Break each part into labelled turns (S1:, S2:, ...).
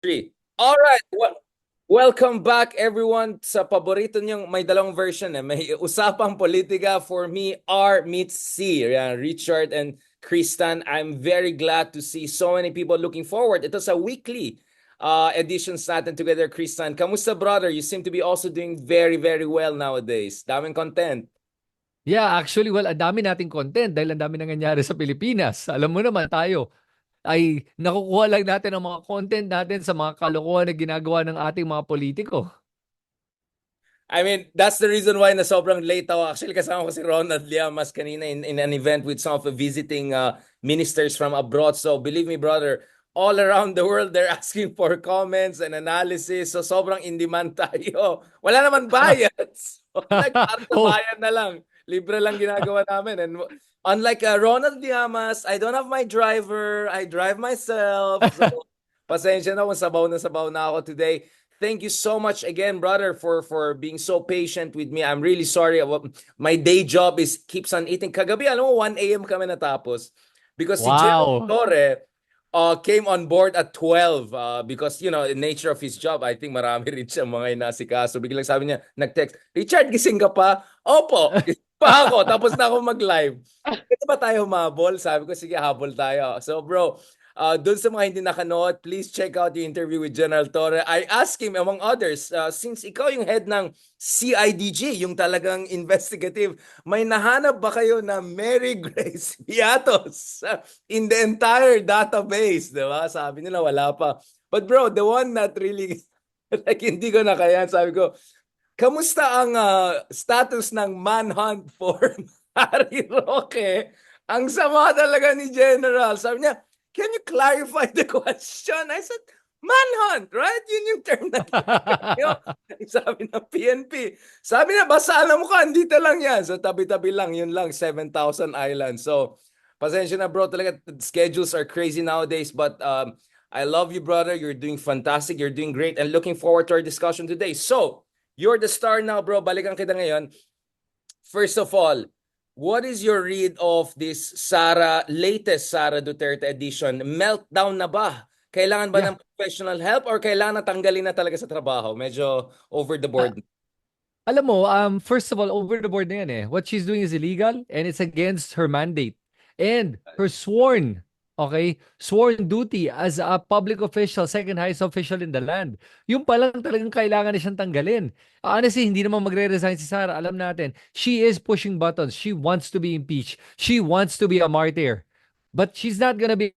S1: Three. All right. Welcome back everyone sa paborito niyong may dalawang version May usapang politika for me R meets C. Yan, Richard and Kristan. I'm very glad to see so many people looking forward. Ito sa weekly editions natin together, Kristan. Kamusta, brother? You seem to be also doing very, very well nowadays. Daming content.
S2: Yeah, actually, well, ang dami nating content dahil ang dami nangyayari sa Pilipinas. Alam mo naman tayo ay nakukuha lang natin ang mga content natin sa mga kalokohan na ginagawa ng ating mga politiko.
S1: I mean, that's the reason why na sobrang late ako. Actually, kasama ko si Ronald Llamas kanina in an event with some of the visiting ministers from abroad. So, believe me, brother, all around the world, they're asking for comments and analysis. So, sobrang in-demand tayo. Wala naman bayad. So, para sa
S2: Oh,
S1: bayan na lang. Libre lang ginagawa namin. And unlike Ronald Llamas, I don't have my driver. I drive myself. So, pasensya na kung sabaw na ako today. Thank you so much again, brother, for being so patient with me. I'm really sorry. My day job is keeps on eating. Kagabi, alam mo, 1 a.m. kami natapos. Because si Gerald
S2: wow.
S1: Torre came on board at 12 because, you know, the nature of his job, I think marami rin siya mga inasikaso. Biglang sabi niya, nag-text, Richard, gising ka pa? Opo, gising pa ako. Tapos na ako mag-live. Pwede ba tayo humabol? Sabi ko, sige, habol tayo. So, bro, doon sa mga hindi nakanood, please check out the interview with General Torre. I asked him, among others, since ikaw yung head ng CIDG, yung talagang investigative, may nahanap ba kayo na Mary Grace Piatos in the entire database? Diba? Sabi nila, wala pa. But bro, the one that really, like, hindi ko na kaya, sabi ko, kamusta ang status ng manhunt for Harry Roque? Ang sama talaga ni General. Sabi niya, can you clarify the question? I said, manhunt, right? Yun yung term na ginamit niyo. Sabi ng PNP. Sabi niya, basta alam mo ka, andito lang yan. So tabi-tabi lang, yun lang, 7,000 islands. So, pasensya na bro, talaga, schedules are crazy nowadays. But I love you, brother. You're doing fantastic. You're doing great. And looking forward to our discussion today. So, you're the star now, bro. Balikan kita ngayon. First of all, what is your read of this latest Sara Duterte edition? Meltdown na ba? Kailangan ba
S2: Yeah.
S1: ng professional help or kailangan na tanggalin na talaga sa trabaho? Medyo over the
S2: Ah,
S1: board.
S2: alam mo, first of all, over the board na yan eh. What she's doing is illegal and it's against her mandate. And her sworn duty as a public official, second highest official in the land. Yung palang talagang kailangan na siyang tanggalin. Honestly, hindi naman magre-resign si Sara. Alam natin, she is pushing buttons. She wants to be impeached. She wants to be a martyr. But she's not gonna be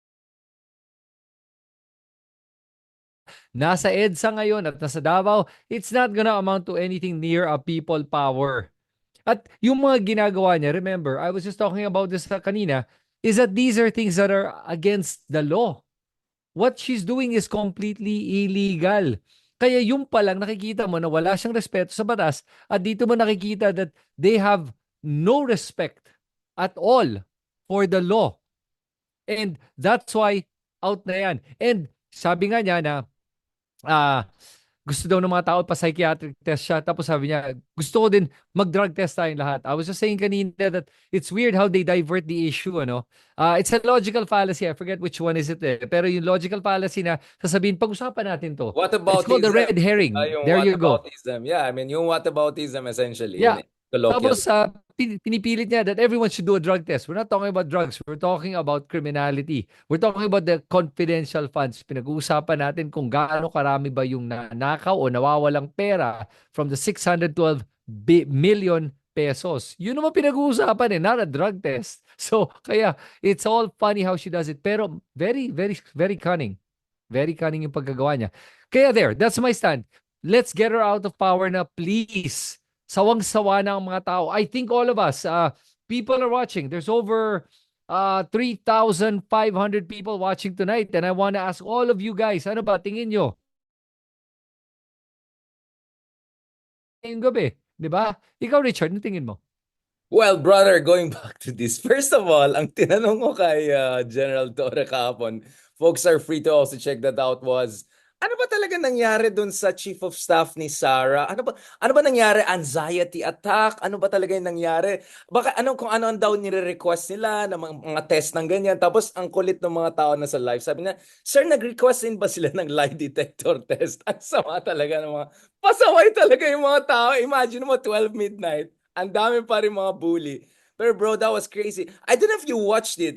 S2: nasa EDSA ngayon at nasa Davao, it's not gonna amount to anything near a people power. At yung mga ginagawa niya, remember, I was just talking about this kanina, is that these are things that are against the law. What she's doing is completely illegal. Kaya yung palang nakikita mo na wala siyang respeto sa batas at dito mo nakikita that they have no respect at all for the law. And that's why out na yan. And sabi nga niya na ah, gusto daw ng mga tao pa psychiatric test siya. Tapos sabi niya, gusto ko din mag-drug test tayong lahat. I was just saying kanina that it's weird how they divert the issue, ano? It's a logical fallacy. I forget which one is it eh. Pero yung logical fallacy na sasabihin, pag-usapan natin to.
S1: What
S2: It's called the
S1: aboutism?
S2: red herring.
S1: Yung
S2: There
S1: what
S2: you go.
S1: aboutism? Yeah, I mean, yung what aboutism essentially in
S2: Yeah.
S1: colloquial.
S2: Tapos pinipilit niya that everyone should do a drug test. We're not talking about drugs. We're talking about criminality. We're talking about the confidential funds. Pinag-uusapan natin kung gaano karami ba yung nanakaw o nawawalang pera from the 612 million pesos. Yun naman pinag-uusapan eh, not a drug test. So, kaya it's all funny how she does it. Pero very, very, very cunning. Very cunning yung pagkagawa niya. Kaya there, that's my stand. Let's get her out of power na, please. Sawang-sawa na ang mga tao. I think all of us, people are watching. There's over 3,500 people watching tonight. And I want to ask all of you guys, ano ba, tingin nyo? Ngayong gabi, di ba? Ikaw, Richard, ano tingin mo?
S1: Well, brother, going back to this. First of all, ang tinanong ko kay General Torre kahapon, folks are free to also check that out, was Ano ba talaga nangyari dun sa chief of staff ni Sarah? Ano ba nangyari? Anxiety attack? Ano ba talaga yung nangyari? Baka kung ano ang daw nire-request nila na mga test ng ganyan. Tapos ang kulit ng mga tao na sa live. Sabi niya, "Sir, nag-request din ba sila ng lie detector test?" Ang sama talaga ng mga pasaway talaga yung mga tao. Imagine mo 12 midnight. Ang dami pa rin mga bully. Pero bro, that was crazy. I don't know if you watched it.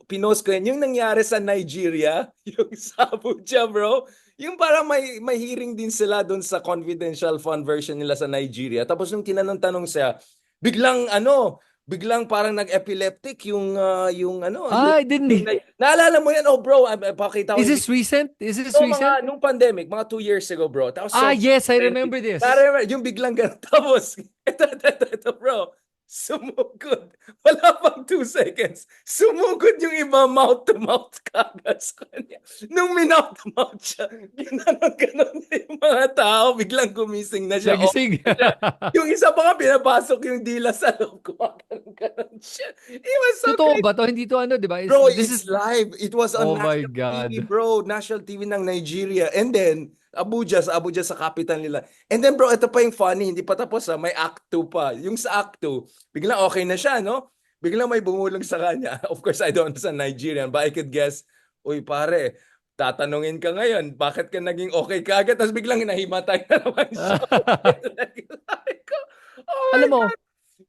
S1: Pinost ko yun. Yung nangyari sa Nigeria, yung sa Abuja, bro. Yung parang may hearing din sila doon sa confidential fund version nila sa Nigeria. Tapos nung tinanong-tanong siya, biglang parang nag-epileptic yung
S2: Ah, I didn't.
S1: naalala mo yan? Oh bro, pakita ko
S2: Is
S1: yung
S2: this recent? Is this
S1: so,
S2: recent?
S1: nung pandemic, mga 2 years ago, bro. Tapos
S2: Ah,
S1: so,
S2: yes, I remember this.
S1: yung biglang ganun. Tapos, ito, bro. Sumugod. Wala pang 2 seconds. Sumugod yung iba mouth-to-mouth kagad sa kanya. Nung mouth-to-mouth siya, ginanon-ganon na yung mga tao. Biglang gumising na siya.
S2: Nagising.
S1: Okay na siya. Yung isa pa nga, pinapasok yung dila sa loob ko. Ganon siya. It was so
S2: Totoo
S1: crazy.
S2: ba to? Hindi to ano, di ba?
S1: Bro,
S2: This
S1: it's
S2: is,
S1: live. It was on
S2: oh my
S1: national TV,
S2: God.
S1: bro. National TV ng Nigeria. And then, Abuja sa capital nila. And then, bro, ito pa yung funny. Hindi pa tapos, ha. May Act 2 pa. Yung sa Act 2, biglang okay na siya, no? Biglang may bumulong sa kanya. Of course, I don't know sa Nigerian, but I could guess, uy, pare, tatanungin ka ngayon, bakit ka naging okay kagad? Tapos biglang nahimatay na naman siya. Like, oh my
S2: Alam mo,
S1: God.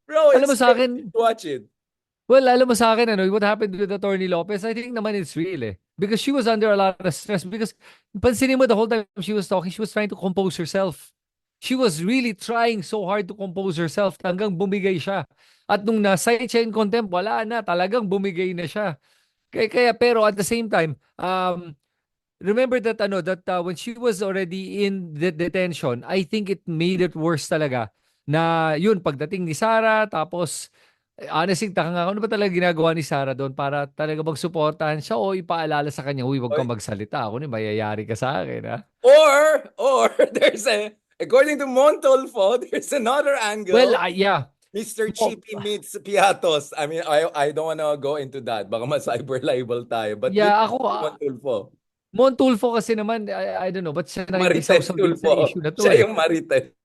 S1: Bro,
S2: alam mo
S1: it's
S2: sa
S1: crazy
S2: akin,
S1: to watch it.
S2: well, alam mo sa akin, ano, what happened with Attorney Lopez, I think naman it's real eh. Because she was under a lot of stress. Because, pansinin mo the whole time she was talking, she was trying to compose herself. She was really trying so hard to compose herself hanggang bumigay siya. At nung na-cite siya in contempt, wala na, talagang bumigay na siya. Pero at the same time, remember that when she was already in the detention, I think it made it worse talaga na yun pagdating ni Sarah tapos honestly taka nga ano ba talaga ginagawa ni Sarah doon para talaga magsuportahan siya o ipaalala sa kanya, "Uy, wag kang magsalita. Ako ni mayayari ka sa akin, ha?"
S1: Or according to Montolfo, there's another
S2: Well,
S1: angle.
S2: yeah.
S1: Mr.
S2: Mo-
S1: Chippy meets Piatos. I mean, I don't wanna go into that. Baka ma-cyber libel tayo. But yun,
S2: Yeah, ako
S1: Montolfo.
S2: Montulfo kasi naman I don't know, ba't siya
S1: Marites
S2: nakikisawsaw dito sa
S1: Tulfo.
S2: issue na to
S1: Siya
S2: eh.
S1: yung Marites.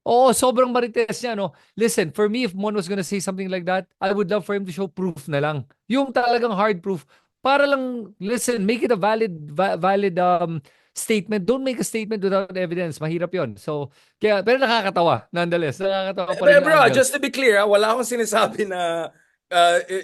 S2: Oo, sobrang marites niya, no? Listen, for me, if Mon was gonna say something like that, I would love for him to show proof na lang. Yung talagang hard proof. Para lang, listen, make it a valid statement. Don't make a statement without evidence. Mahirap yon. So, pero nakakatawa, nonetheless. Nakakatawa pa rin yung
S1: Bro,
S2: angle.
S1: just to be clear, wala akong sinasabi na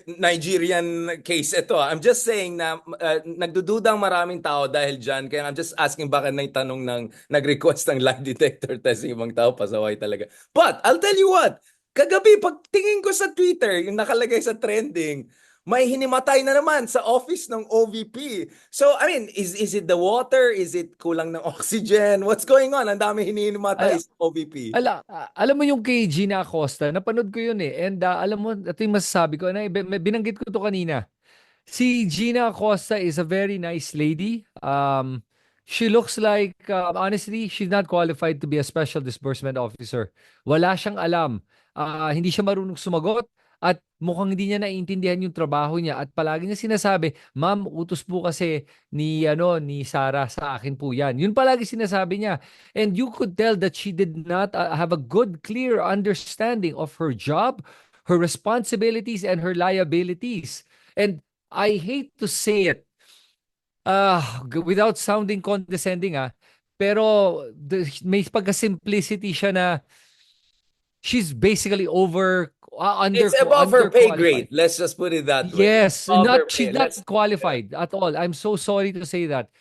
S1: Nigerian case ito. I'm just saying na nagdududang maraming tao dahil dyan. Kaya I'm just asking bakit na tanong ng nag-request ng lie detector test yung ibang tao. Pasaway talaga. But, I'll tell you what. Kagabi, pagtingin ko sa Twitter, yung nakalagay sa trending, may hinimatay na naman sa office ng OVP. So, I mean, is it the water? Is it kulang ng oxygen? What's going on? Ang dami hinimatay
S2: Ala,
S1: sa OVP.
S2: alam mo yung kay Gina Acosta, napanood ko yun eh. And alam mo, ito yung masasabi ko. Binanggit ko to kanina. Si Gina Acosta is a very nice lady. She looks like, honestly, she's not qualified to be a special disbursement officer. Wala siyang alam. Hindi siya marunong sumagot at mukhang hindi niya naiintindihan yung trabaho niya at palagi niya sinasabi, "Ma'am, utos po kasi ni Sarah sa akin po 'yan." Yun palagi sinasabi niya. And you could tell that she did not have a good, clear understanding of her job, her responsibilities, and her liabilities. And I hate to say it without sounding condescending pero may pagka-simplicity siya na she's basically
S1: It's above her pay grade.
S2: underqualified.
S1: Let's just put it that way.
S2: Yes,
S1: Above her
S2: she's
S1: pay.
S2: not
S1: Let's
S2: qualified at all. I'm so sorry to say that.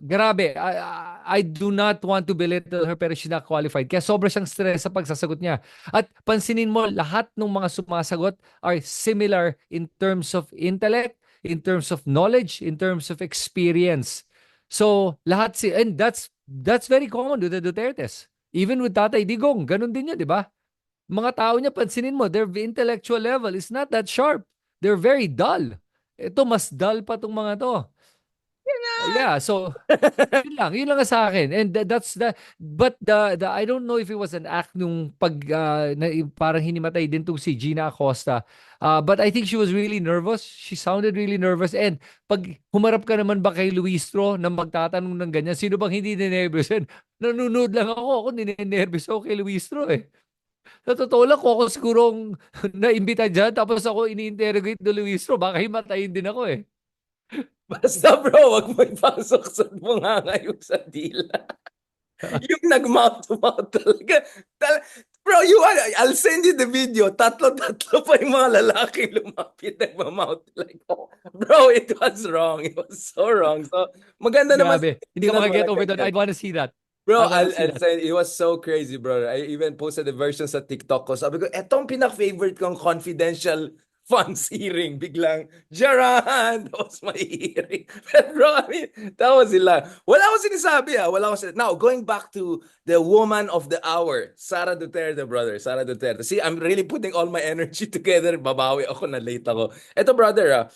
S2: Grabe. I do not want to belittle her pero she's not qualified. Kaya sobra siyang stress sa pagsasagot niya. At pansinin mo, lahat ng mga sumasagot are similar in terms of intellect, in terms of knowledge, in terms of experience. So, and that's very common with the Dutertes. Even with Tatay Digong, ganun din niya, di ba? Mga tao niya, pansinin mo, their intellectual level is not that sharp. They're very dull. Ito, mas dull pa tong mga to. Yeah, so yun lang sa akin. And that's the but the I don't know if it was an act nung parang hinimatay din tong si Gina Acosta. But I think she was really nervous. She sounded really nervous. And pag humarap ka naman ba kay Luistro na magtatanong ng ganyan, sino bang hindi ninervous? And nanonood lang ako ninenervous ako kay Luistro eh. Sa totoo lang, kung ako sigurong naimbita dyan, tapos ako ini-interrogate ni Luistro, baka himatayin din ako eh.
S1: Basta bro, wag mo ipasok sa bunganga yung sa dila. Yung nag-mouth to mouth talaga. Bro, I'll send you the video. Tatlo pa yung mga lalaki lumapit nagma-mouth like, oh, bro, it was wrong. It was so wrong. So, maganda naman.
S2: Grabe. Hindi ka makaget over that. I wanna see that.
S1: Bro,
S2: I wanna see
S1: I'll
S2: that.
S1: say, it was so crazy, bro. I even posted the version sa TikTok ko. Sabi ko, etong pinaka-favorite kong confidential fans hearing. Biglang, Jaran! That was my hearing. But bro, I mean, that was ila. Wala akong sinasabi Wala akong sinasabi. Now, going back to the woman of the hour, Sara Duterte, brother. Sara Duterte. See, I'm really putting all my energy together. Babawi ako na late ako. Eto, brother,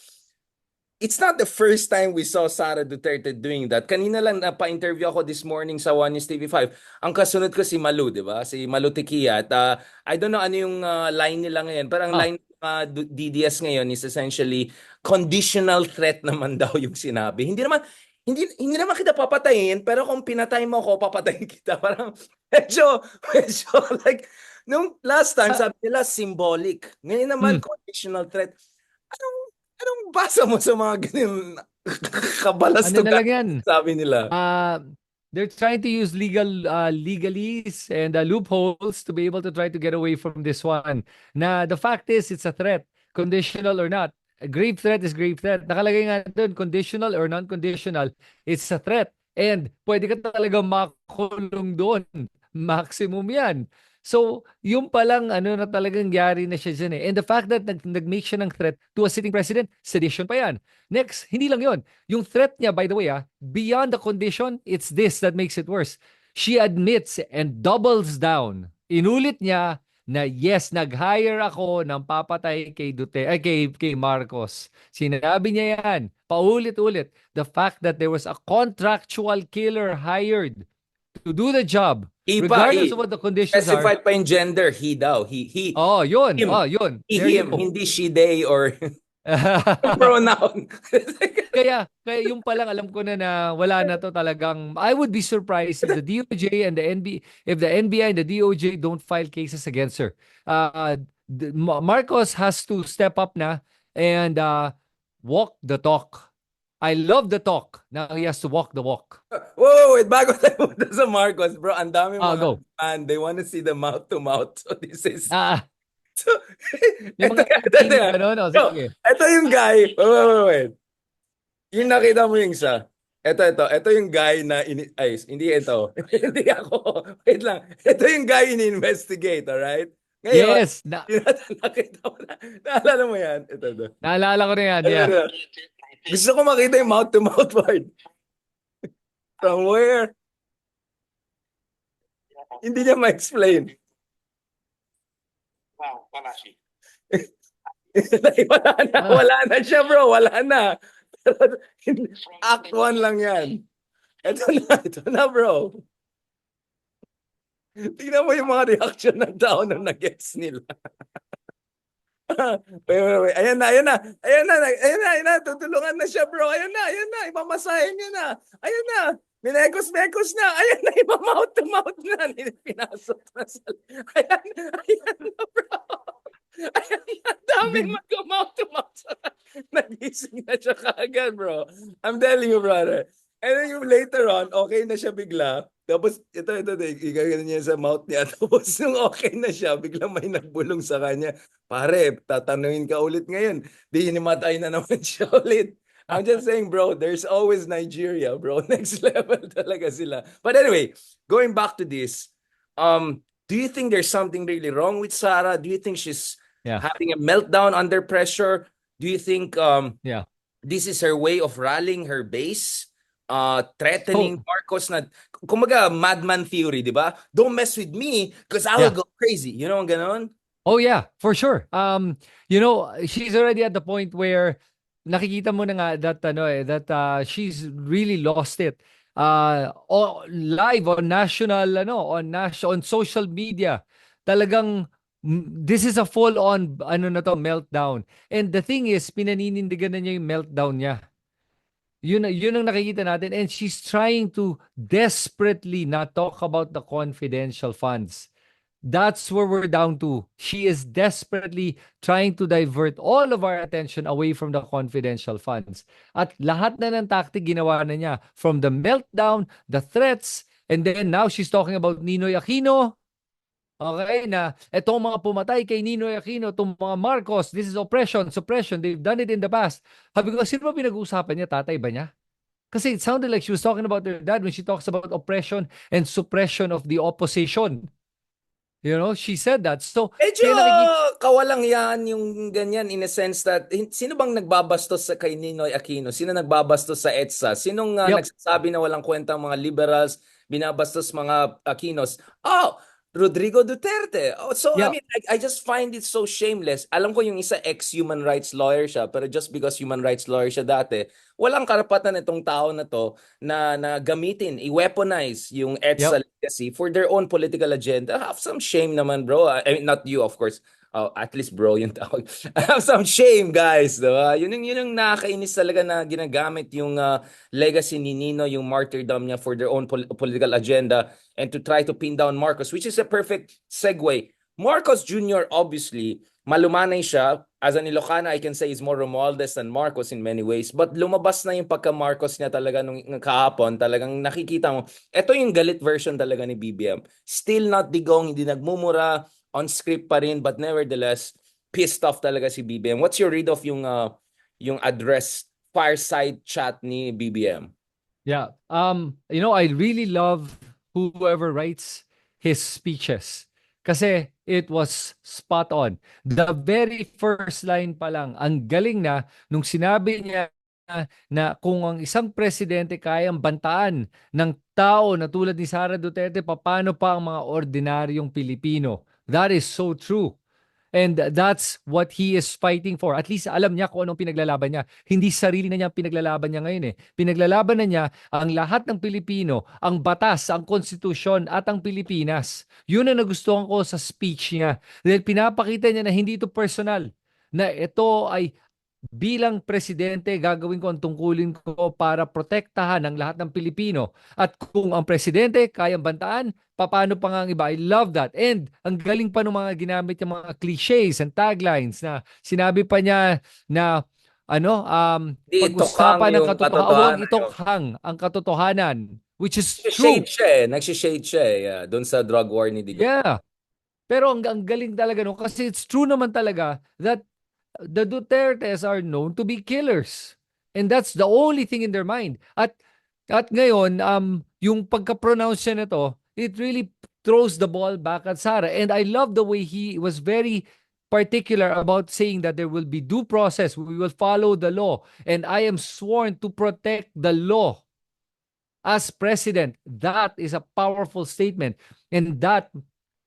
S1: it's not the first time we saw Sara Duterte doing that. Kanina lang pa-interview ako this morning sa One News TV5. Ang kasunod ko si Malu, di ba? Si Malu Tikia. At I don't know ano yung line nila ngayon. Pero ang
S2: Ah,
S1: line DDS ngayon is essentially conditional threat naman daw yung sinabi. Hindi naman kita papatayin, pero kung pinatay mo ako, papatayin kita. Parang medyo like nung last time
S2: ah,
S1: sabi nila symbolic. Ngayon naman
S2: mm,
S1: conditional threat. Anong anong basa mo sa mga ganyan kabalas
S2: ano
S1: to
S2: na lang yan.
S1: sabi nila?
S2: Uh, they're trying to use legalese and loopholes to be able to try to get away from this one. Na the fact is, it's a threat, conditional or not. A grave threat is grave threat. Nakalagay nga doon, conditional or non-conditional, it's a threat. And pwede ka talaga makulong doon. Maximum yan. So, yung palang ano na talagang yari na siya dyan eh. And the fact that nag-make siya ng threat to a sitting president, sedition pa yan. Next, hindi lang yon. Yung threat niya, by the way, beyond the condition, it's this that makes it worse. She admits and doubles down. Inulit niya na yes, nag-hire ako ng papatay kay kay Marcos. Sinabi niya yan, paulit-ulit. The fact that there was a contractual killer hired to do the job, regardless of what the conditions are.
S1: Specified pa yung gender, he daw.
S2: Oh, yun.
S1: Him.
S2: Oh, yun.
S1: He,
S2: There you
S1: him.
S2: go.
S1: Hindi she, they, or pronoun.
S2: Kaya yung palang alam ko na wala na to talagang. I would be surprised if the DOJ and the if the NBI and the DOJ don't file cases against her. Marcos has to step up na and walk the talk. I love the talk. Now he has to walk the walk.
S1: Whoa, wait, bago tayo punta sa Marcos, bro, ang dami mga
S2: Go.
S1: fan, they want to see the mouth to mouth. So this is,
S2: Ah,
S1: so,
S2: yung
S1: ito,
S2: mga
S1: ito, ito,
S2: team, ano, no,
S1: bro,
S2: sige.
S1: ito yung guy, wait. Yung nakita mo yung isa. Ito yung guy na, hindi ito. Hindi ako. Wait lang. Ito yung guy ini-investigate, alright? Ngayon,
S2: Yes,
S1: nakita mo na. Naalala mo yan? Ito.
S2: naalala ko na yan. Yeah.
S1: Gusto ko makita yung mouth-to-mouth part. From where? Hindi niya ma-explain. Wala na siya, bro. Wala na. Act 1 lang yan. Ito na, bro. Tingnan mo yung mga reaction ng tao nung nag-gets nila. wait. Ayan na. Tutulungan na siya, bro. Ayan na. Ipamasahin niya na. Ayan na. Minekos-mekos na. Ayan na. Ipamouth to mouth na. Pinasok na sa... Ayan na, bro. Ayan na. Daming mag-mouth to mouth. Nagising na siya kaagad, bro. I'm telling you, brother. And then yung later on, okay na siya bigla. Tapos, ito, igagano niya sa mouth niya. Tapos, nung okay na siya, bigla may nagbulong sa kanya. Pare, tatanungin ka ulit ngayon. Di hinimatay na naman siya ulit. I'm just saying, bro, there's always Nigeria, bro. Next level talaga sila. But anyway, going back to this, do you think there's something really wrong with Sarah? Do you think she's having a meltdown under pressure? Do you think this is her way of rallying her base? Threatening Marcos na, kumaga, madman theory, di ba? Don't mess with me because I will go crazy. You know, ganon?
S2: Oh yeah, for sure. You know, she's already at the point where nakikita mo na nga that she's really lost it. Live on on social media. Talagang this is a full on meltdown. And the thing is, pinaninindigan na niya yung meltdown niya. Yun ang nakikita natin, and she's trying to desperately not talk about the confidential funds. That's where we're down to. She is desperately trying to divert all of our attention away from the confidential funds. At lahat na ng tactic ginawa na niya. From the meltdown, the threats, and then now she's talking about Ninoy Aquino. Okay, na itong mga pumatay kay Ninoy Aquino, itong mga Marcos, this is oppression, suppression, they've done it in the past. Sabi ko, sino ba pinag-uusapan niya? Tatay ba niya? Kasi it sounded like she was talking about her dad when she talks about oppression and suppression of the opposition. She said that. So,
S1: Medyo
S2: kaya nakikita,
S1: kawalang yan yung ganyan in a sense that sino bang nagbabastos sa kay Ninoy Aquino? Sino nagbabastos sa EDSA? Sinong
S2: yep,
S1: nagsasabi na walang kwenta ang mga liberals, binabastos mga Aquinos? Oh, Rodrigo Duterte. Oh, so I
S2: yep,
S1: mean, I just find it so shameless. Alam ko yung isa ex-human rights lawyer siya, pero just because human rights lawyer siya dati, walang karapatan itong tao na to na gamitin, i-weaponize yung
S2: yep.
S1: EDSA legacy for their own political agenda. Have some shame naman, bro. I mean, not you, of course. At least bro yung tawag. Have some shame, guys. Diba? Yun yung nakakainis talaga na ginagamit yung legacy ni Nino, yung martyrdom niya for their own political agenda and to try to pin down Marcos, which is a perfect segue. Marcos Jr. obviously, malumanay siya. As an Ilocano, I can say he's more Romualdez than Marcos in many ways. But lumabas na yung pagka-Marcos niya talaga nung kahapon. Talagang nakikita mo, ito yung galit version talaga ni BBM. Still not digong, hindi nagmumura, on script pa rin, but nevertheless, pissed off talaga si BBM. What's your read of yung address fireside chat ni BBM?
S2: Yeah. I really love whoever writes his speeches. Kasi it was spot on. The very first line pa lang, ang galing na nung sinabi niya na kung ang isang presidente kayang bantaan ng tao na tulad ni Sara Duterte, paano pa ang mga ordinaryong Pilipino? That is so true. And that's what he is fighting for. At least alam niya kung anong pinaglalaban niya. Hindi sarili na niya ang pinaglalaban niya ngayon eh. Pinaglalaban na niya ang lahat ng Pilipino, ang batas, ang konstitusyon at ang Pilipinas. Yun ang nagustuhan ko sa speech niya. Dahil pinapakita niya na hindi ito personal. Na ito ay bilang presidente, gagawin ko ang tungkulin ko para protektahan ang lahat ng Pilipino. At kung ang presidente kayang bantaan, paano pa nga ang iba? I love that. And ang galing pa ng mga ginamit yung mga cliches and taglines na sinabi pa niya na
S1: Di itokhang
S2: pag-usapan ng
S1: yung
S2: katotohanan, huwag
S1: katotohanan.
S2: itokhang ang katotohanan, which is
S1: Nagsishade
S2: true.
S1: siya eh. Nagsishade siya eh. Yeah, doon sa drug war ni Digong.
S2: Yeah. Pero ang galing talaga no kasi it's true naman talaga that the Dutertes are known to be killers. And that's the only thing in their mind. At ngayon, yung pagka-pronounce niya nito, it really throws the ball back at Sara. And I love the way he was very particular about saying that there will be due process. We will follow the law. And I am sworn to protect the law as president. That is a powerful statement. And that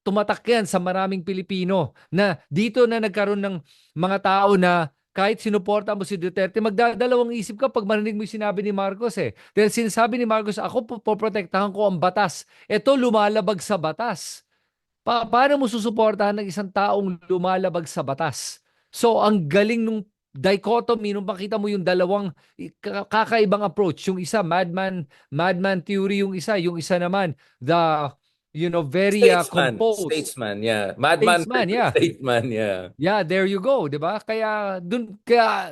S2: tumatak yan sa maraming Pilipino na dito na nagkaroon ng mga tao na kahit sinuporta mo si Duterte, magdadalawang isip ka pag marinig mo yung sinabi ni Marcos eh. Dahil sinasabi ni Marcos, ako poprotektahan ko ang batas. Ito lumalabag sa batas. Paano mo susuportahan ng isang taong lumalabag sa batas? So, ang galing nung dichotomy, nung makita mo yung dalawang kakaibang approach. Yung isa, madman theory yung isa naman, the, very composed
S1: Statesman, yeah. Madman
S2: statesman,
S1: versus
S2: yeah.
S1: statesman, yeah.
S2: Yeah, there you go, 'di ba? Kaya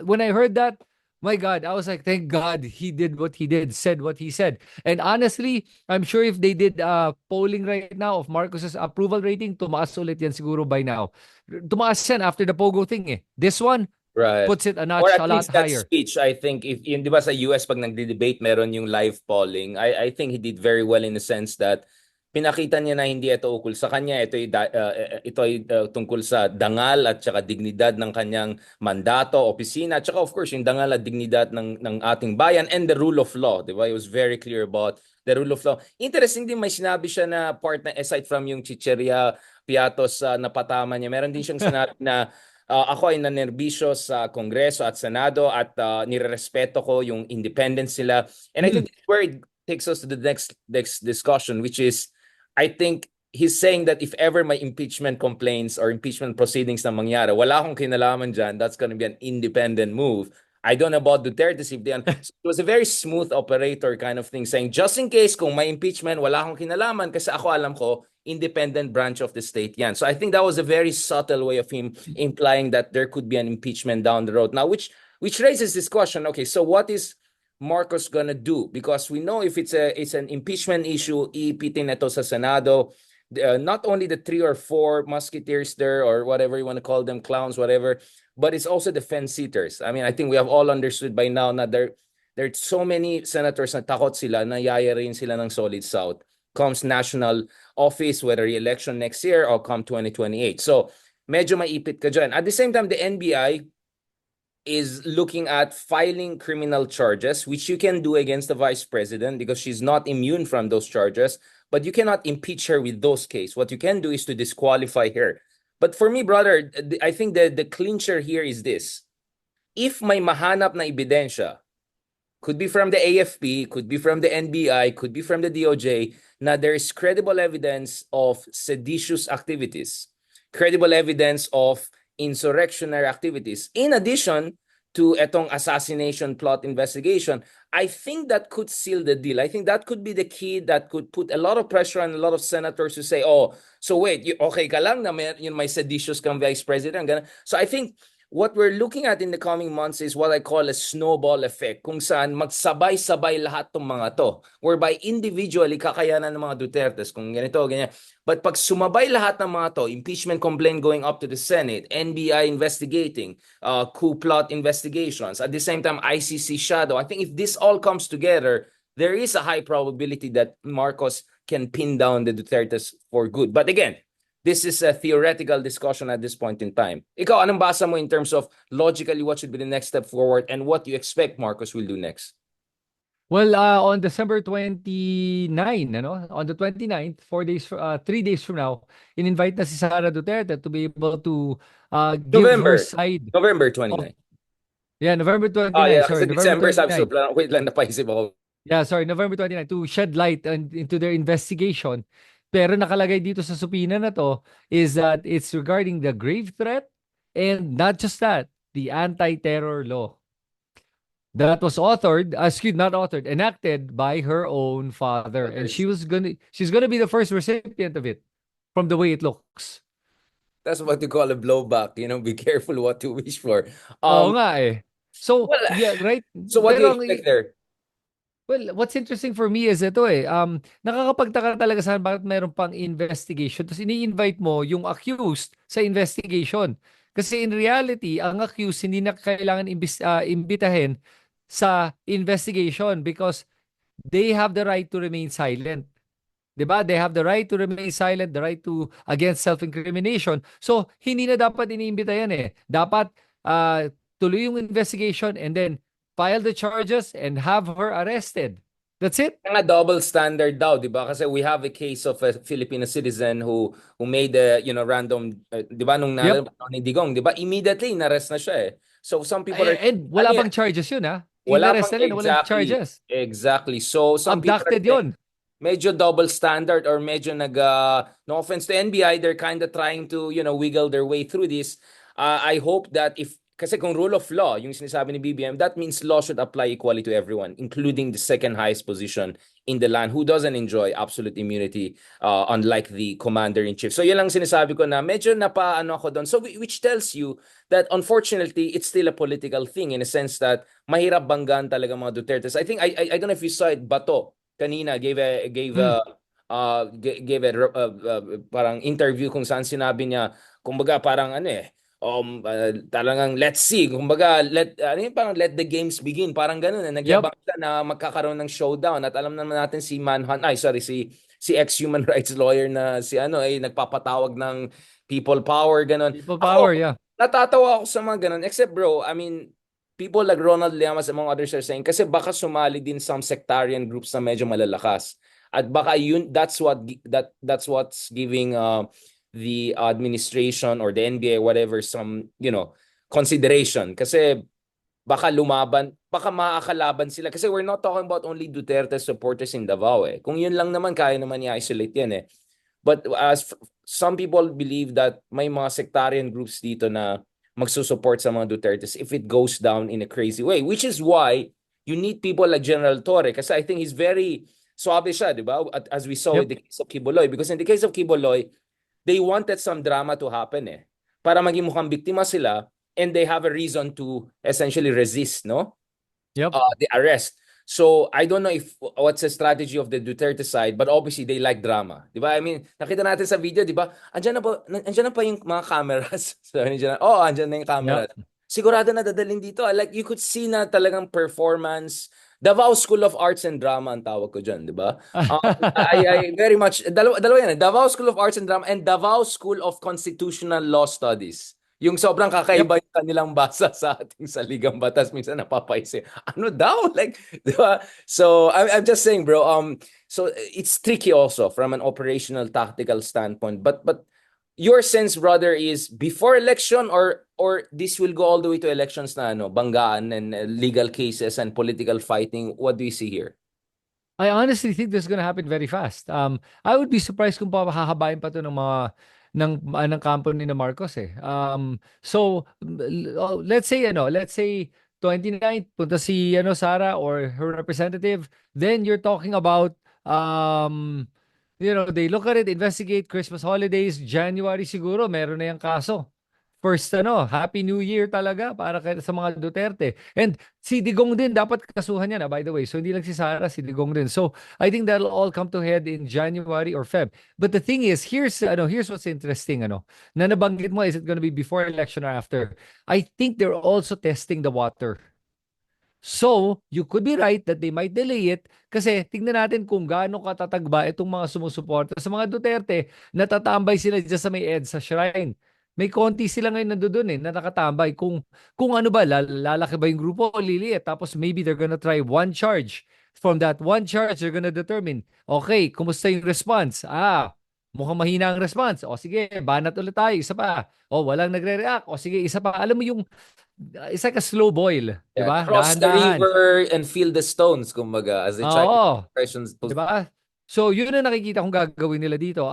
S2: when I heard that, my God, I was like, thank God he did what he did, said what he said. And honestly, I'm sure if they did polling right now of Marcos's approval rating, tumaas ulit yan siguro by now. Tumaas yan after the Pogo thing eh. This one
S1: Right.
S2: puts it a
S1: Or
S2: notch
S1: at
S2: a lot
S1: least that
S2: higher.
S1: speech, I think, if yun, di ba sa US, pag nagde-debate, meron yung live polling. I think he did very well in the sense that pinakita niya na hindi ito ukol sa kanya. Ito ay tungkol sa dangal at saka dignidad ng kanyang mandato, opisina, at saka of course, yung dangal at dignidad ng ating bayan and the rule of law. Di ba? He was very clear about the rule of law. Interesting din, may sinabi siya na part na aside from yung chicheria, piatos na patama niya, meron din siyang sinabi na ako ay nanerbisyo sa Kongreso at Senado at nirerespeto ko yung independence nila. And I
S2: Hmm.
S1: think this is where it takes us to the next discussion, which is, I think he's saying that if ever may impeachment complaints or impeachment proceedings na mangyari, wala akong kinalaman dyan, that's gonna be an independent move. I don't know about Duterte if they... So it was a very smooth operator kind of thing, saying just in case kung may impeachment, wala akong kinalaman kasi ako alam ko, independent branch of the state yan. So I think that was a very subtle way of him implying that there could be an impeachment down the road. Now, which raises this question, okay, so what is Marcos gonna do? Because we know if it's an impeachment issue, iipitin ito sa Senado. Not only the 3 or 4 musketeers there or whatever you want to call them, clowns, whatever, but it's also the fence sitters. I mean, I think we have all understood by now that there's so many senators na takot sila na yayarin sila ng Solid South comes national office, whether re-election next year or come 2028. So medyo maipit ka dyan. At the same time, the NBI is looking at filing criminal charges, which you can do against the vice president because she's not immune from those charges, but you cannot impeach her with those cases. What you can do is to disqualify her. But for me, brother, I think the clincher here is this. If may mahanap na ebidensya, could be from the AFP, could be from the NBI, could be from the DOJ, na there is credible evidence of seditious activities, credible evidence of insurrectionary activities. In addition to etong assassination plot investigation, I think that could seal the deal. I think that could be the key that could put a lot of pressure on a lot of senators to say, oh, so wait, okay ka lang na may seditious kang vice president. So I think what we're looking at in the coming months is what I call a snowball effect, kung saan magsabay-sabay lahat ng mga to, whereby individually kakayanan ng mga Dutertes kung ganito, ganyan. But pag sumabay lahat ng mga to, impeachment complaint going up to the Senate, NBI investigating, coup plot investigations, at the same time ICC shadow, I think if this all comes together, there is a high probability that Marcos can pin down the Dutertes for good. But again, this is a theoretical discussion at this point in time. Ikaw, anong basa mo in terms of logically what should be the next step forward and what you expect Marcos will do next?
S2: Well, on December 29, on the 29th, 3 days from now, in-invite na si Sara Duterte to be able to give her side.
S1: November
S2: Of,
S1: 29.
S2: yeah, November
S1: Oh,
S2: 29,
S1: yeah,
S2: sorry,
S1: kasi
S2: November
S1: December, sabi so,
S2: 29.
S1: wait lang, napaisip ako.
S2: Yeah, sorry, November 29 to shed light into their investigation. Pero nakalagay dito sa subpoena na to is that it's regarding the grave threat and not just that, the anti-terror law that was enacted by her own father. And she's gonna be the first recipient of it from the way it looks.
S1: That's what you call a blowback, be careful what you wish for.
S2: Oo nga eh. So,
S1: Well,
S2: yeah, right?
S1: so what do you
S2: Pero
S1: expect there?
S2: well, what's interesting for me is ito nakakapagtaka talaga sa bakit mayroon pang investigation tapos ini-invite mo yung accused sa investigation. Kasi in reality, ang accused hindi na kailangan imbitahin sa investigation because they have the right to remain silent. 'Di ba? They have the right to remain silent, the right to against self-incrimination. So, hindi na dapat iniimbita yan eh. Dapat tuloy yung investigation and then file the charges and have her arrested. That's it.
S1: Nga double standard daw, 'di ba? Kasi we have a case of a Filipino citizen who made a, random, 'di ba, nung
S2: Yep.
S1: ni Digong, 'di ba? Immediately na-arrest na siya eh. So some people are
S2: And wala bang charges yun ha?
S1: wala
S2: Inarrest
S1: pang
S2: na rin, walang
S1: exactly.
S2: charges.
S1: Exactly. So some people are
S2: Abducted yun.
S1: medyo double standard or medyo no offense to NBI, they're kind of trying to, wiggle their way through this. I hope that kasi kung rule of law, yung sinasabi ni BBM, that means law should apply equally to everyone, including the second highest position in the land who doesn't enjoy absolute immunity, unlike the commander-in-chief. So yun lang sinasabi ko na medyo napaano ako doon. So which tells you that unfortunately, it's still a political thing in a sense that mahirap banggan talaga mga Dutertes. I think, I don't know if you saw it, Bato, kanina gave a parang interview kung saan sinabi niya, kumbaga parang talagang let's see, kumbaga parang let the games begin, parang ganun nagyabang siya na magkakaroon ng showdown at alam naman natin si si ex-human rights lawyer na si nagpapatawag ng people power ganun.
S2: People power, yeah.
S1: Natatawa ako sa mga ganun, except bro, I mean, people like Ronald Llamas among others are saying kasi baka sumali din some sectarian groups na medyo malalakas. At baka that's what's giving the administration or the NBA, whatever, some, consideration. Kasi baka makakalaban sila. Kasi we're not talking about only Duterte supporters in Davao eh. Kung yun lang naman, kaya naman i-isolate yan eh. But some people believe that may mga sectarian groups dito na magsusupport sa mga Dutertes if it goes down in a crazy way. Which is why you need people like General Torre. Kasi I think he's very suave siya, di ba? As we saw in
S2: Yep.
S1: the case of Quiboloy. Because in the case of Quiboloy, they wanted some drama to happen eh. Para maging mukhang biktima sila and they have a reason to essentially resist, no?
S2: Yep.
S1: The arrest. So I don't know if what's the strategy of the Duterte side, but obviously they like drama. Di ba? I mean, nakita natin sa video, di ba? Andyan na pa yung mga cameras. Sabi ni Jan, oh, andyan na yung camera.
S2: Yep.
S1: Sigurado na dadalhin dito. Like you could see na talagang performance. Davao School of Arts and Drama ang tawag ko dyan, di ba? I very much, dalawa yan. Davao School of Arts and Drama and Davao School of Constitutional Law Studies. Yung sobrang kakaiba
S2: Yep.
S1: yung kanilang basa sa ating saligang batas. Minsan napapaisip, ano daw? Like, di ba? So, I'm just saying, bro, so it's tricky also from an operational tactical standpoint. But your sense, brother, is before election or this will go all the way to elections na banggaan and legal cases and political fighting. What do you see here?
S2: I honestly think this is gonna happen very fast. I would be surprised kung hahabain pa to ng mga ng kampo ni na Marcos eh. So let's say 29th punta si Sara or her representative, then you're talking about they look at it, investigate Christmas holidays, January siguro meron na yung kaso. First Happy New Year talaga para sa mga Duterte. And si Digong din dapat kasuhan niya na, by the way. So hindi lang si Sara, si Digong din. So I think that'll all come to head in January or Feb. But the thing is, here's what's interesting na nabanggit mo, is it going to be before election or after? I think they're also testing the water. So, you could be right that they might delay it kasi tingnan natin kung gaano katatagba itong mga sumusuporta sa mga Duterte. Natatambay sila dyan sa may EDSA shrine. May konti sila ngayon nandoon na nakatambay. Kung ano ba, lalaki ba yung grupo o liliit? Tapos maybe they're gonna try one charge. From that one charge, they're gonna determine, okay, kumusta yung response? Mukhang mahina ang response. O sige, banat ulit tayo, isa pa. O walang nagre-react. O sige, isa pa. Alam mo yung it's like a slow boil, 'di
S1: Yeah,
S2: ba?
S1: cross the
S2: Dahan-dahan.
S1: river and feel the stones, kumbaga, as they try to
S2: Oo,
S1: questions.
S2: 'di ba? So, yun ang nakikita kong gagawin nila dito.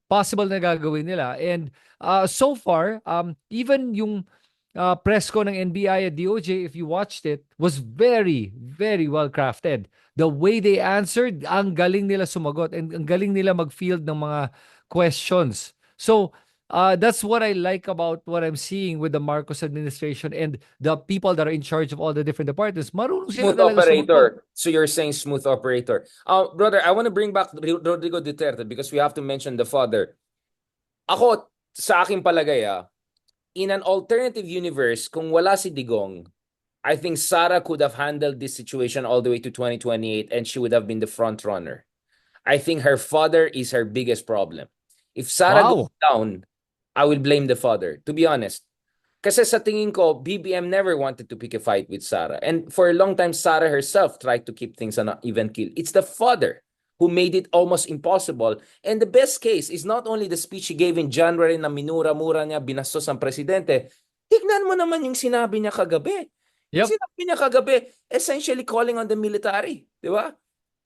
S2: Possible na gagawin nila. And so far, even yung press ko ng NBI at DOJ, if you watched it, was very, very well crafted. The way they answered, ang galing nila sumagot and ang galing nila mag-field ng mga questions. So, that's what I like about what I'm seeing with the Marcos administration and the people that are in charge of all the different departments. Marunong sila
S1: Smooth
S2: talaga sumagot.
S1: operator. So you're saying smooth operator. Brother, I want to bring back Rodrigo Duterte because we have to mention the father. Ako, sa aking palagay, in an alternative universe, kung wala si Digong, I think Sara could have handled this situation all the way to 2028 and she would have been the front runner. I think her father is her biggest problem. If Sara
S2: Wow.
S1: goes down, I will blame the father, to be honest. Kasi sa tingin ko, BBM never wanted to pick a fight with Sara. And for a long time, Sara herself tried to keep things on an even keel. It's the father who made it almost impossible. And the best case is not only the speech he gave in January na minura-mura niya, binastos ang presidente. Tignan mo naman yung sinabi niya kagabi. Yung
S2: Yep.
S1: sinabi niya kagabi, essentially calling on the military. Di ba?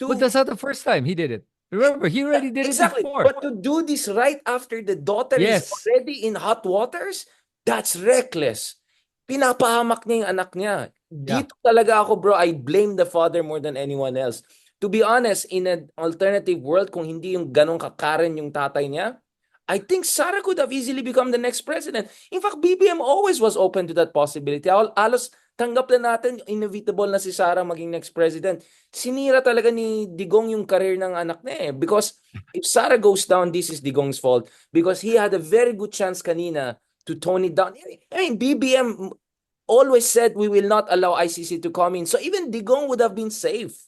S2: But that's not the first time he did it. Remember, he already did
S1: Exactly.
S2: it before.
S1: But to do this right after the daughter is
S2: Yes.
S1: already in hot waters, that's reckless. Pinapahamak niya yung anak niya.
S2: Yeah.
S1: Dito talaga ako, bro, I blame the father more than anyone else. To be honest, in an alternative world, kung hindi yung ganong kakaren yung tatay niya, I think Sara could have easily become the next president. In fact, BBM always was open to that possibility. Alos tanggap na natin, inevitable na si Sara maging next president. Sinira talaga ni Digong yung career ng anak niya eh. Because if Sara goes down, this is Digong's fault. Because he had a very good chance kanina to tone it down. I mean, BBM always said we will not allow ICC to come in. So even Digong would have been safe.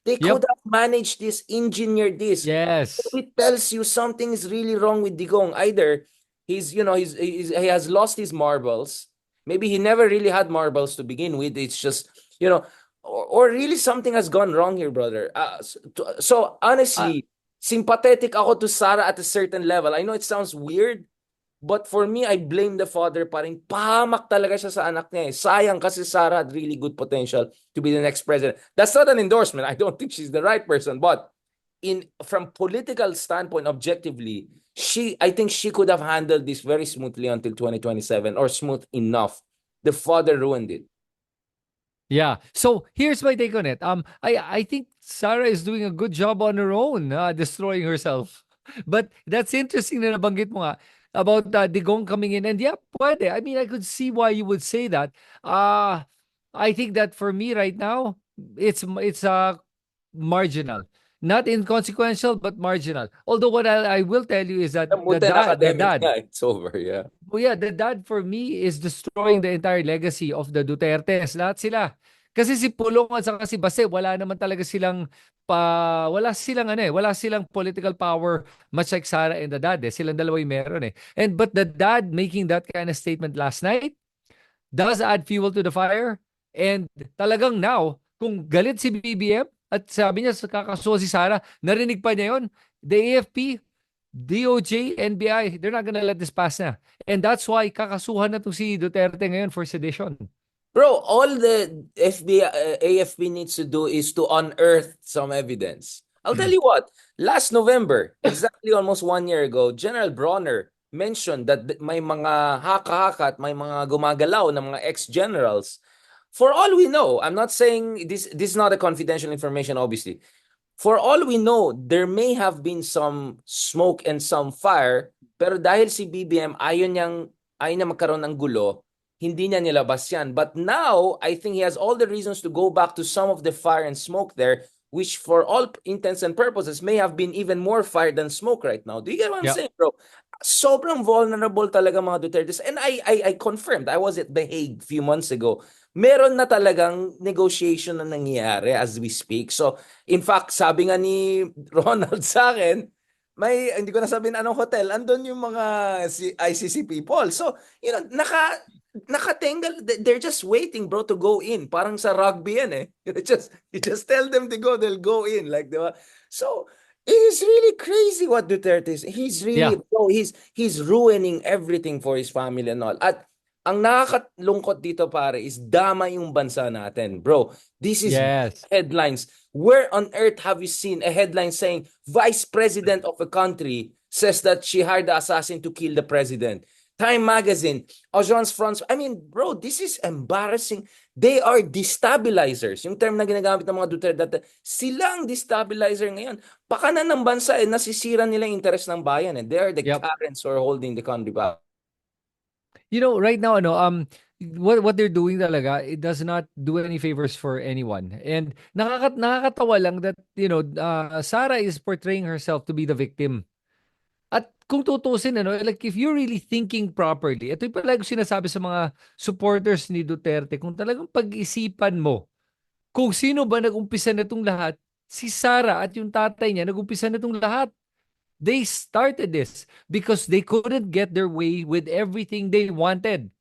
S1: They could have managed this, engineered this.
S2: Yes.
S1: It tells you something is really wrong with Digong. Either he has lost his marbles. Maybe he never really had marbles to begin with. It's just, or really something has gone wrong here, brother. So honestly, sympathetic ako to Sarah at a certain level. I know it sounds weird, but for me, I blame the father pa rin. Pahamak talaga siya sa anak niya eh. Sayang kasi Sarah had really good potential to be the next president. That's not an endorsement. I don't think she's the right person, but from political standpoint, objectively, I think she could have handled this very smoothly until 2027 or smooth enough. The father ruined it.
S2: Yeah. So here's my take on it. I think Sarah is doing a good job on her own, destroying herself. But that's interesting na nabanggit mo nga about Digong coming in. And yeah, pwede. I mean, I could see why you would say that. I think that for me right now, it's marginal. Not inconsequential, but marginal. Although what I will tell you is that
S1: Buti na
S2: the
S1: academic
S2: dad,
S1: nga, it's over, yeah.
S2: well, yeah, the dad for me is destroying the entire legacy of the Dutertes. Lahat sila. Kasi si Pulong at saka si Base, wala naman talaga silang wala silang political power much like Sara and the dad eh. Silang dalawa yung meron eh. But the dad making that kind of statement last night does add fuel to the fire. And talagang now, kung galit si BBM at sabi niya kakasuhan si Sara, narinig pa niya yun, the AFP, DOJ, NBI, they're not gonna let this pass na. And that's why kakasuhan na to si Duterte ngayon for sedition.
S1: Bro, all the AFP needs to do is to unearth some evidence. I'll tell you what, last November, exactly almost 1 year ago, General Bronner mentioned that may mga haka-haka at may mga gumagalaw ng mga ex-generals. For all we know, I'm not saying this is not a confidential information, obviously. For all we know, there may have been some smoke and some fire, pero dahil si BBM ayaw niya magkaroon ng gulo, hindi niya nilabas yan. But now, I think he has all the reasons to go back to some of the fire and smoke there, which for all intents and purposes may have been even more fire than smoke right now. Do you get what I'm saying, bro? Sobrang vulnerable talaga mga Dutertes. And I confirmed, I was at The Hague a few months ago. Meron na talagang negotiation na nangyayari as we speak. So, in fact, sabi nga ni Ronald sa akin, hindi ko na sabihin anong hotel, andun yung mga ICC people. So, nakatengal, they're just waiting, bro, to go in. Parang sa rugby yan eh. You just tell them to go, they'll go in. Like, diba? So, it is really crazy what Duterte is. He's really, bro, he's ruining everything for his family and all. At ang nakakalungkot dito pare is dama yung bansa natin. Bro, this is headlines. Where on earth have you seen a headline saying Vice President of a country says that she hired the assassin to kill the president? Time Magazine, Agence France. I mean, bro, this is embarrassing. They are destabilizers. Yung term na ginagamit ng mga Duterte, silang destabilizer ngayon. Pakanan ng bansa, nasisira nila yung interest ng bayan. They are the Karens who are holding the country back.
S2: You know, right now, what they're doing talaga, it does not do any favors for anyone. And nakakatawa lang that, Sara is portraying herself to be the victim. At kung tutusin, like if you're really thinking properly, ito yung palagi sinasabi sa mga supporters ni Duterte, kung talagang pag-isipan mo, kung sino ba nag-umpisa na itong lahat, si Sara at yung tatay niya nag-umpisa na itong lahat. They started this because they couldn't get their way with everything they wanted.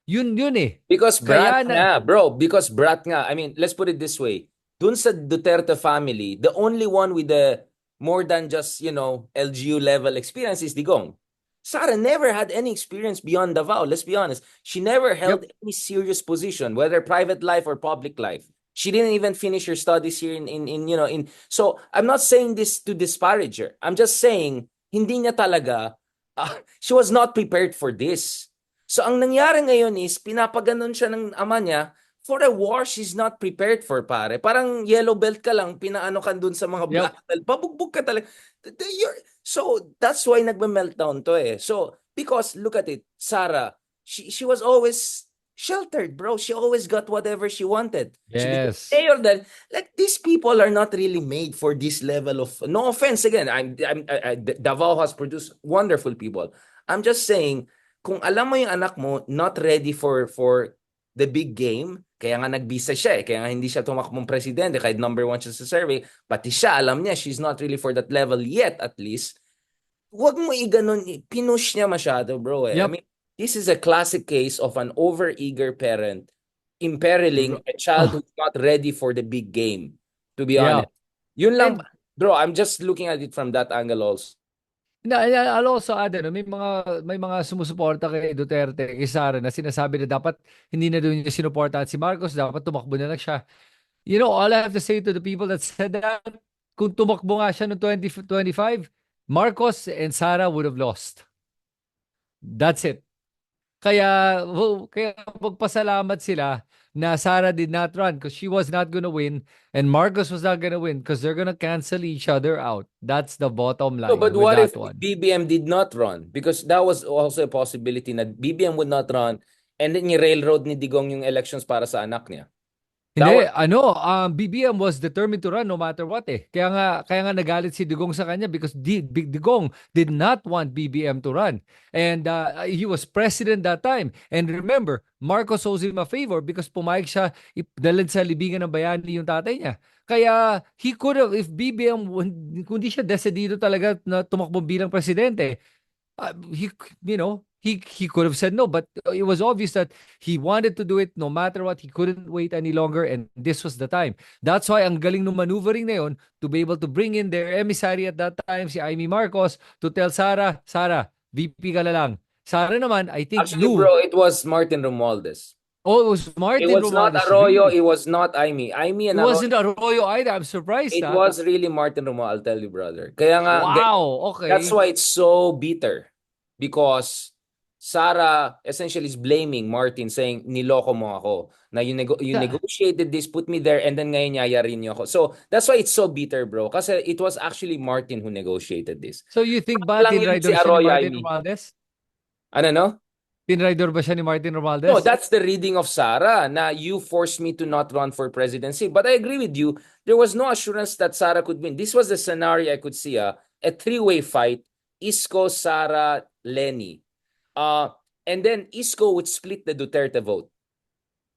S2: Yun eh.
S1: Because brat nga, bro. Because brat nga. I mean, let's put it this way. Dun sa Duterte family, the only one with the more than just, LGU level experience is Digong. Sara never had any experience beyond Davao. Let's be honest. She never held any serious position, whether private life or public life. She didn't even finish her studies here so I'm not saying this to disparage her. I'm just saying hindi niya talaga she was not prepared for this. So ang nangyari ngayon is pinapaganon siya ng ama niya for a war she's not prepared for, pare. Parang yellow belt ka lang, pinaano ka dun sa mga black belt. Pabugbog ka talaga. So that's why nagme-meltdown to eh. So because look at it, Sara, she was always sheltered, bro. She always got whatever she wanted.
S2: Yes.
S1: Like these people are not really made for this level of. No offense, again. Davao has produced wonderful people. I'm just saying, kung alam mo yung anak mo not ready for the big game, kaya nga nagbisa siya kaya nga hindi siya tumakbong presidente kahit number 1 siya sa survey, pati siya alam niya she's not really for that level yet at least. Wag mo iganon, pinush niya masyado, bro. I mean, this is a classic case of an overeager parent imperiling a child who's not ready for the big game, to be honest. Yun lang. Bro, I'm just looking at it from that angle also.
S2: I'll also add, may mga sumusuporta kay Duterte, kay Sara, na sinasabi na dapat hindi na doon niya sinuportahan si Marcos, dapat tumakbo na lang siya. All I have to say to the people that said that, kung tumakbo nga siya noong 2025, Marcos and Sara would have lost. That's it. Kaya magpasalamat sila na Sara did not run because she was not gonna win and Marcos was not gonna win because they're gonna cancel each other out. That's the bottom
S1: No,
S2: line
S1: but
S2: with
S1: what if
S2: that one.
S1: BBM did not run? Because that was also a possibility na BBM would not run and then ni-railroad ni Digong yung elections para sa anak niya. That was,
S2: Hindi, BBM was determined to run no matter what eh. Kaya nga nagalit si Digong sa kanya because Big Digong did not want BBM to run. And he was president that time. And remember, Marcos owes him a favor because pumayag siya dalhin sa libingan ng bayani yung tatay niya. Kaya he could have, if BBM, kundi siya desidido talaga na tumakbo bilang presidente, he he could have said no, but it was obvious that he wanted to do it no matter what. He couldn't wait any longer, and this was the time. That's why ang galing ng maneuvering na yun to be able to bring in their emissary at that time, si Amy Marcos, to tell Sara, VP ka na lang. Sara naman, I think,
S1: actually,
S2: knew.
S1: bro, it was Martin Romualdez.
S2: Oh, it was
S1: It
S2: Martin
S1: was not
S2: Romualdez.
S1: Arroyo,
S2: Really?
S1: it was not Amy. Amy
S2: It
S1: and
S2: wasn't
S1: Arroyo,
S2: Arroyo either. I'm surprised,
S1: it
S2: ah.
S1: was really Martin Romualdez, I'll tell you, brother. Kaya nga,
S2: Wow,
S1: that's
S2: okay.
S1: why it's so bitter. Because Sara essentially is blaming Martin, saying, niloko mo ako. Na you negotiated this, put me there, and then ngayon yayarin niyo ako. So, that's why it's so bitter, bro. Kasi it was actually Martin who negotiated this.
S2: So you think ba
S1: Lang yun si
S2: tinrider siya ni
S1: Arroyo,
S2: Martin
S1: Amy.
S2: Romualdez?
S1: Ano, no?
S2: Tinrider ba siya ni Martin
S1: No,
S2: Romualdez?
S1: that's the reading of Sara, na you forced me to not run for presidency. But I agree with you, there was no assurance that Sara could win. This was the scenario I could see, a three-way fight, Isko, Sara, Lenny. And then Isko would split the Duterte vote.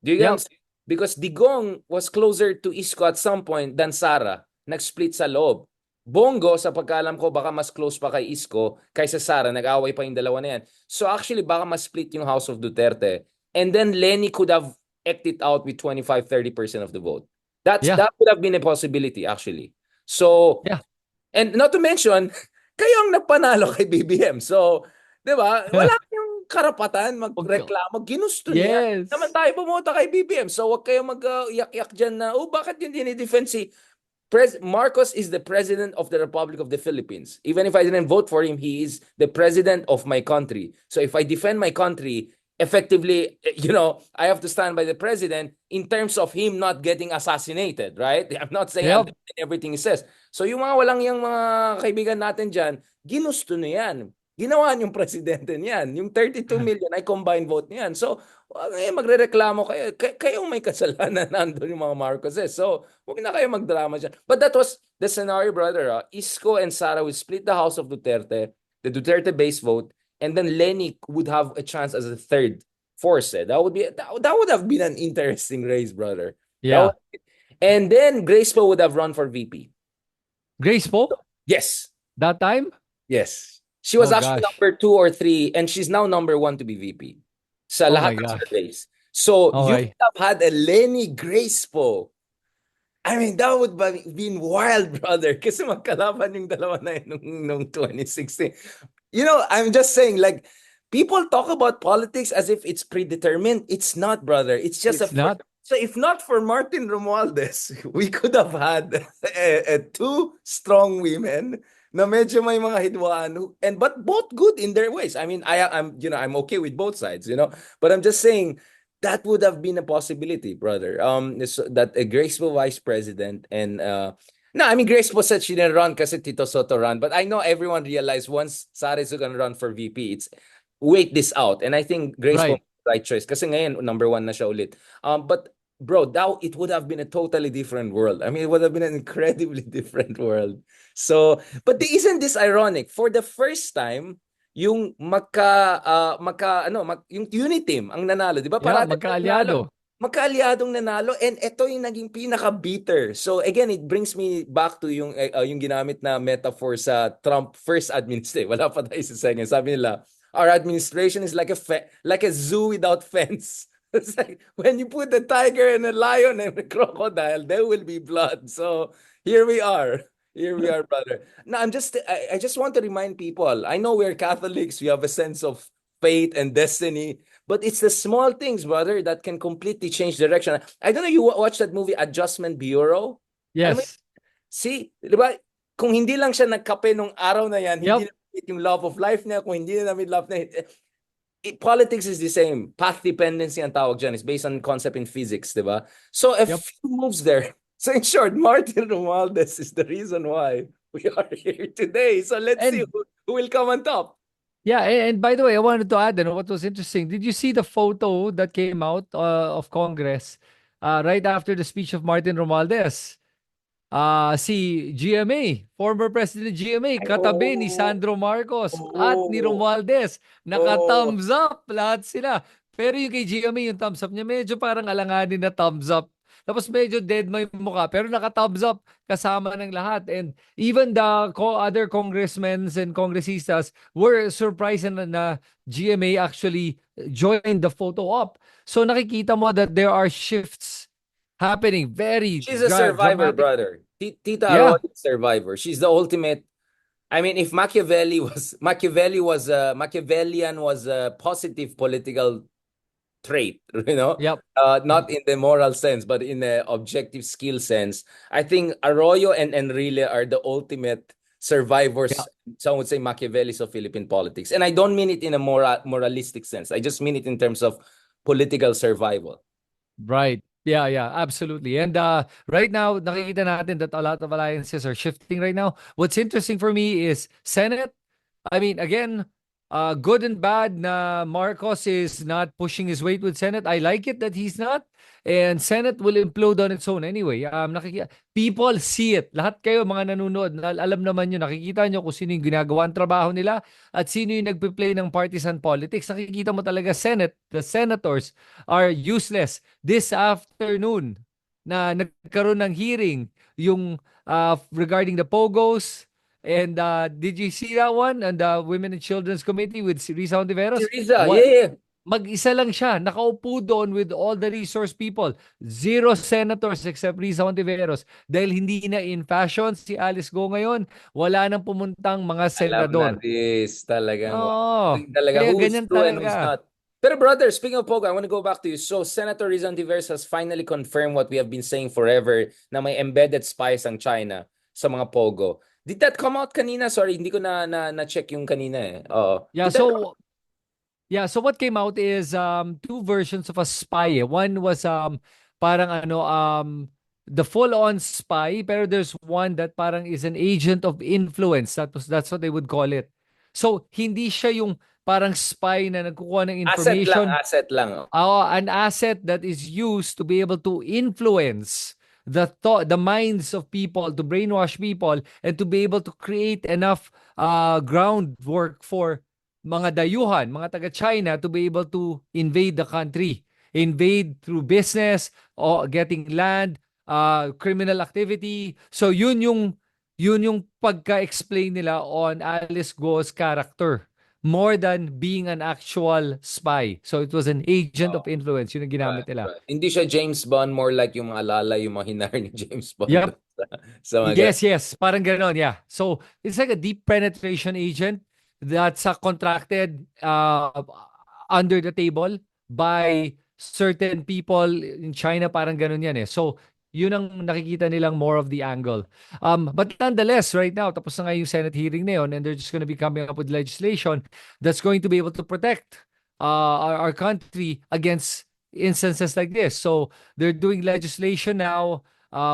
S1: Do you get what I'm
S2: Yep.
S1: saying? Because Digong was closer to Isko at some point than Sara. Nag-split sa loob. Bongo, sa pagkaalam ko, baka mas close pa kay Isko kaysa Sara. Nag-away pa yung dalawa na yan. So actually, baka mas split yung House of Duterte. And then Lenny could have eked it out with 25-30% of the vote. That would have been a possibility, actually. So,
S2: Yeah.
S1: and not to mention, kayo ang napanalo kay BBM. So, di ba? Wala kayong karapatan magreklamo. Ginusto niya.
S2: Yes.
S1: Naman tayo bumoto kay BBM. So, wag kayong mag-yak-yak dyan na, bakit yung dinidefense si Marcos is the president of the Republic of the Philippines. Even if I didn't vote for him, he is the president of my country. So if I defend my country, effectively, I have to stand by the president in terms of him not getting assassinated, right? I'm not saying I'm defending everything he says. So yung mga walang yung mga kaibigan natin dyan, ginusto na yan. Ginawa niyong presidente niyan. Yung 32 million ay combined vote niyan. So, magrereklamo kayo. Kayong may kasalanan nandun yung mga Marcoses. So, huwag na kayo magdrama dyan. But that was the scenario, brother. Isko and Sara will split the House of Duterte, the Duterte base vote, and then Lenny would have a chance as a third force. That would have been an interesting race, brother.
S2: Yeah.
S1: And then Grace Poe would have run for VP.
S2: Grace Poe?
S1: Yes.
S2: That time?
S1: Yes. She was actually
S2: gosh.
S1: number 2 or 3, and she's now number 1 to be VP. Sa lahat ng surveys. So, you
S2: Okay.
S1: could have had a Lenny Grace Poe. I mean, that would have been wild, brother. Kasi magkalaban yung dalawa na yun nung 2016. I'm just saying, like, people talk about politics as if it's predetermined. It's not, brother. It's just
S2: not.
S1: So if not for Martin Romualdez, we could have had two strong women na medyo may mga hidwaan but both good in their ways. I mean, I'm okay with both sides, but I'm just saying that would have been a possibility, brother. That a graceful vice president and no, I mean, Grace Poe said she didn't run kasi Tito Soto ran, but I know everyone realized once Sara is gonna run for VP, it's wait this out, and I think Grace Poe was the right choice kasi ngayon number 1 na siya ulit. But bro, it would have been a totally different world. I mean, it would have been an incredibly different world. So, but isn't this ironic? For the first time, yung yung Uniteam ang nanalo, di ba?
S2: Yeah, magkaalyado.
S1: Magkaalyadong nanalo, and ito yung naging pinaka-bitter. So again, it brings me back to yung ginamit na metaphor sa Trump first administration. Wala pa tayo sa second. Sabi nila, our administration is like a zoo without fence. It's like when you put a tiger and a lion and a crocodile, there will be blood. So here we are. Here we are, brother. No, I just want to remind people. I know we're Catholics. We have a sense of fate and destiny, but it's the small things, brother, that can completely change direction. I don't know, you watch that movie Adjustment Bureau? Alam mo,
S2: Yes.
S1: see, di ba? Kung hindi lang siya nagkape nung araw na yan, hindi
S2: Yep.
S1: na yung love of life niya, kung hindi na love na politics is the same. Path dependency ang tawag dyan. It's based on concept in physics, di ba? So a
S2: Yep.
S1: few moves there. So in short, Martin Romualdez is the reason why we are here today. So let's see
S2: And
S1: who will come on top.
S2: yeah, and by the way, I wanted to add, what was interesting, did you see the photo that came out of Congress right after the speech of Martin Romualdez? Si GMA, former President GMA,
S1: Ay,
S2: katabi ni
S1: oh,
S2: Sandro Marcos at ni
S1: oh,
S2: Romualdez.
S1: oh.
S2: Naka-thumbs up lahat sila. Pero yung kay GMA, yung thumbs up niya, medyo parang alanganin na thumbs up. Tapos medyo dead may mukha, pero naka-thumbs up kasama ng lahat. And even the other congressmen and congressistas were surprised na GMA actually joined the photo op. So nakikita mo that there are shifts happening, very
S1: She's a survivor,
S2: dramatic.
S1: brother. Tita
S2: Yeah.
S1: Arroyo is a survivor. She's the ultimate. I mean, if Machiavellian was a positive political trait,
S2: Yep.
S1: not in the moral sense, but in the objective skill sense. I think Arroyo and Enrile are the ultimate
S2: Yeah.
S1: survivors. Some would say Machiavellis of Philippine politics. And I don't mean it in a moralistic sense. I just mean it in terms of political survival.
S2: Right. Yeah, yeah, absolutely. And right now, nakikita natin that a lot of alliances are shifting right now. What's interesting for me is Senate. I mean, again, good and bad na Marcos is not pushing his weight with Senate. I like it that he's not. And Senate will implode on its own anyway. People see it. Lahat kayo mga nanonood, alam naman nyo, nakikita nyo kung sino yung ginagawa ang trabaho nila at sino yung nagpe-play ng partisan politics. Nakikita mo talaga Senate, the senators are useless. This afternoon na nagkaroon ng hearing yung regarding the POGOs. And did you see that one? And the Women and Children's Committee with si Risa
S1: Si
S2: Ontiveros?
S1: Riza, yeah.
S2: Mag-isa lang siya. Nakaupo doon with all the resource people. Zero senators except Risa Ontiveros. Dahil hindi na in fashion si Alice Go ngayon. Wala nang pumuntang mga
S1: Alam na
S2: senador.
S1: this. Talagang, wow.
S2: Oo.
S1: Talaga,
S2: Kaya
S1: who's
S2: ganyan
S1: true and who's
S2: talaga.
S1: not. Pero brother, speaking of Pogo, I want to go back to you. So Senator Rizal Tiveros has finally confirmed what we have been saying forever na may embedded spies ang China sa mga Pogo. Did that come out kanina? Sorry, hindi ko na-check yung kanina eh. Oo.
S2: Yeah,
S1: Did that come
S2: so Yeah, so what came out is two versions of a spy. One was parang the full-on spy, pero there's one that parang is an agent of influence. That's what they would call it. So hindi siya yung parang spy na nagkukuha ng information.
S1: asset lang.
S2: An asset that is used to be able to influence the minds of people, to brainwash people, and to be able to create enough groundwork for mga dayuhan, mga taga-China to be able to invade the country. Invade through business, or getting land, criminal activity. So yun yung pagka-explain nila on Alice Go's character more than being an actual spy. So it was an agent of influence, yun ang ginamit nila.
S1: Right. Hindi siya James Bond, more like yung mga alala, yung mga hinari ni James Bond.
S2: Yep.
S1: Sa mga
S2: Yes, parang ganon, yeah. So it's like a deep penetration agent that's contracted under the table by certain people in China, parang ganon yan eh. So yun ang nakikita nilang more of the angle. But nonetheless, right now, tapos na nga yung Senate hearing na yun, and they're just going to be coming up with legislation that's going to be able to protect our country against instances like this. So they're doing legislation now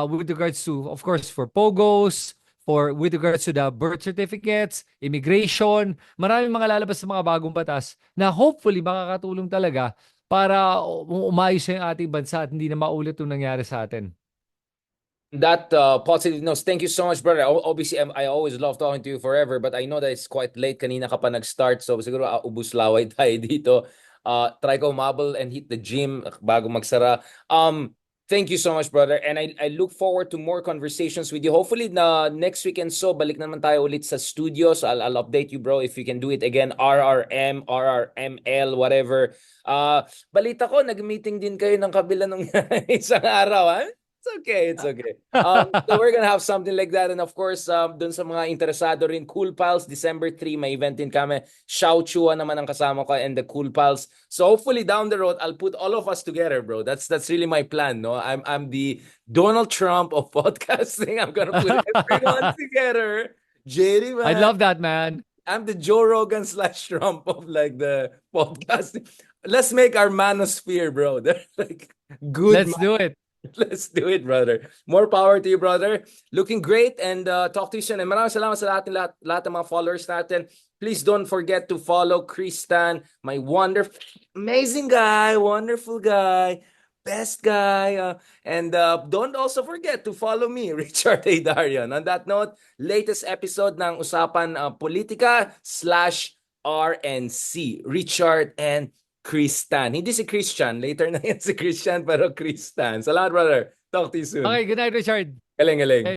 S2: with regards to, of course, for POGOs, with regards to the birth certificates, immigration, maraming mga lalabas sa mga bagong batas na hopefully makakatulong talaga para umayos yung ating bansa at hindi na maulit yung nangyari sa atin.
S1: That positive notes. Thank you so much, brother. Obviously, I always love talking to you forever, but I know that it's quite late. Kanina ka pa nag-start, so siguro ubus laway tayo dito. Try ko umabol and hit the gym bago magsara. Thank you so much, brother. And I look forward to more conversations with you. Hopefully, next weekend so balik naman tayo ulit sa studio. So I'll update you, bro, if you can do it again. RRM, RRML, whatever. Balita ko, nag-meeting din kayo ng kabila ng isang araw, ha? It's okay, it's okay. So we're gonna have something like that. And of course, dun sa mga interesado rin, Cool Pals, December 3, may event din kami. Xiao Chua naman ang kasama ko and the Cool Pals. So hopefully down the road, I'll put all of us together, bro. That's really my plan, no? I'm the Donald Trump of podcasting. I'm gonna put everyone together. JD,
S2: I
S1: man.
S2: love that, man.
S1: I'm the Joe Rogan / Trump of like the podcasting. Let's make our manosphere, bro. They're like good.
S2: Let's do it.
S1: Let's do it, brother. More power to you, brother. Looking great and talk to you soon. And maraming salamat sa lahat ng mga followers natin. Please don't forget to follow Kristan, my wonderful, amazing guy, wonderful guy, best guy. And don't also forget to follow me, Richard A. Darian. On that note, latest episode ng Usapan Politika /RNC. Richard and Kristan. Hindi si Christian. Later na yan si Christian, pero Kristan. Salamat, brother. Talk to you soon.
S2: Okay, good night, Richard.
S1: Galing, galing.